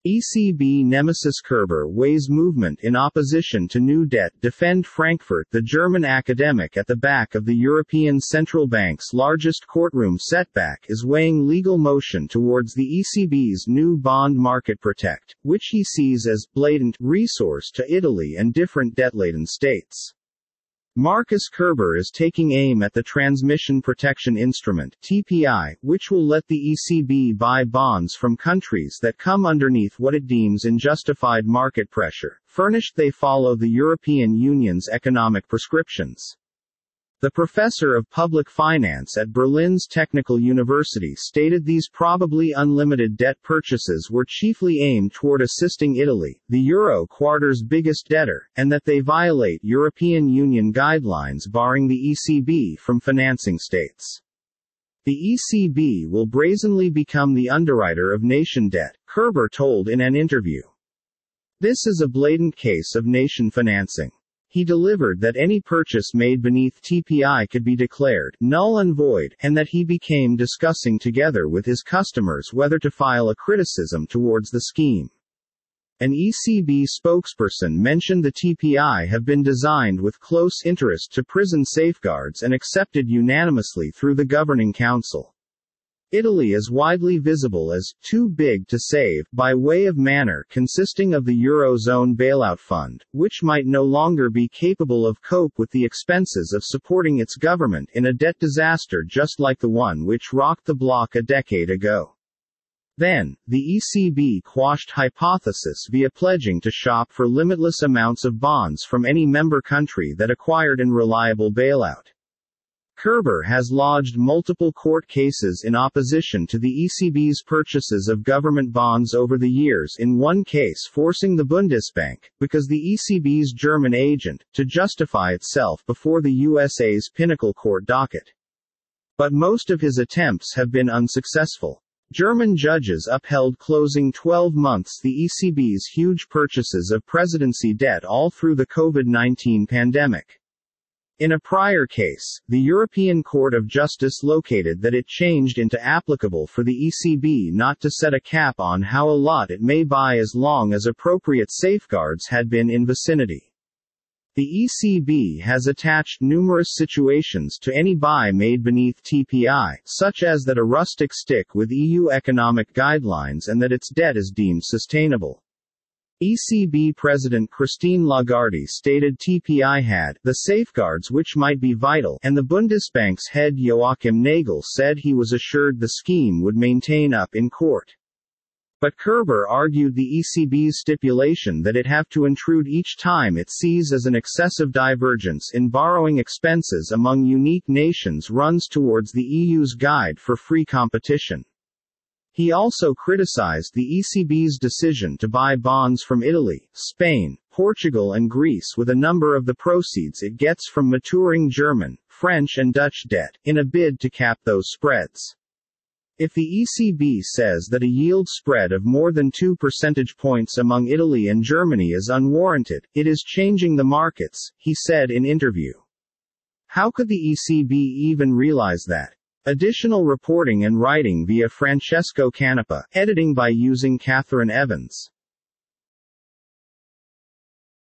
ECB Nemesis Kerber weighs movement in opposition to new debt. Defend Frankfurt. The German academic at the back of the European Central Bank's largest courtroom setback is weighing legal motion towards the ECB's new bond market protect, which he sees as blatant resource to Italy and different debt-laden states. Marcus Kerber is taking aim at the Transmission Protection Instrument (TPI), which will let the ECB buy bonds from countries that come underneath what it deems unjustified market pressure, furnished they follow the European Union's economic prescriptions. The professor of public finance at Berlin's Technical University stated these probably unlimited debt purchases were chiefly aimed toward assisting Italy, the euro quarter's biggest debtor, and that they violate European Union guidelines barring the ECB from financing states. The ECB will brazenly become the underwriter of nation debt, Kerber told in an interview. This is a blatant case of nation financing. He delivered that any purchase made beneath TPI could be declared null and void, and that he became discussing together with his customers whether to file a criticism towards the scheme. An ECB spokesperson mentioned the TPI have been designed with close interest to prison safeguards and accepted unanimously through the governing council. Italy is widely visible as too big to save, by way of manner consisting of the Eurozone bailout fund, which might no longer be capable of cope with the expenses of supporting its government in a debt disaster just like the one which rocked the bloc a decade ago. Then, the ECB quashed hypothesis via pledging to shop for limitless amounts of bonds from any member country that acquired an reliable bailout. Kerber has lodged multiple court cases in opposition to the ECB's purchases of government bonds over the years, in one case forcing the Bundesbank, because the ECB's German agent, to justify itself before the USA's pinnacle court docket. But most of his attempts have been unsuccessful. German judges upheld closing 12 months the ECB's huge purchases of presidency debt all through the COVID-19 pandemic. In a prior case, the European Court of Justice located that it changed into applicable for the ECB not to set a cap on how a lot it may buy as long as appropriate safeguards had been in vicinity. The ECB has attached numerous situations to any buy made beneath TPI, such as that a rustic stick with EU economic guidelines and that its debt is deemed sustainable. ECB President Christine Lagarde stated TPI had the safeguards which might be vital, and the Bundesbank's head Joachim Nagel said he was assured the scheme would maintain up in court. But Kerber argued the ECB's stipulation that it have to intrude each time it sees as an excessive divergence in borrowing expenses among unique nations runs towards the EU's guide for free competition. He also criticized the ECB's decision to buy bonds from Italy, Spain, Portugal and Greece with a number of the proceeds it gets from maturing German, French and Dutch debt, in a bid to cap those spreads. If the ECB says that a yield spread of more than 2 percentage points among Italy and Germany is unwarranted, it is changing the markets, he said in interview. How could the ECB even realize that? Additional reporting and writing via Francesco Canepa, editing by using Catherine Evans.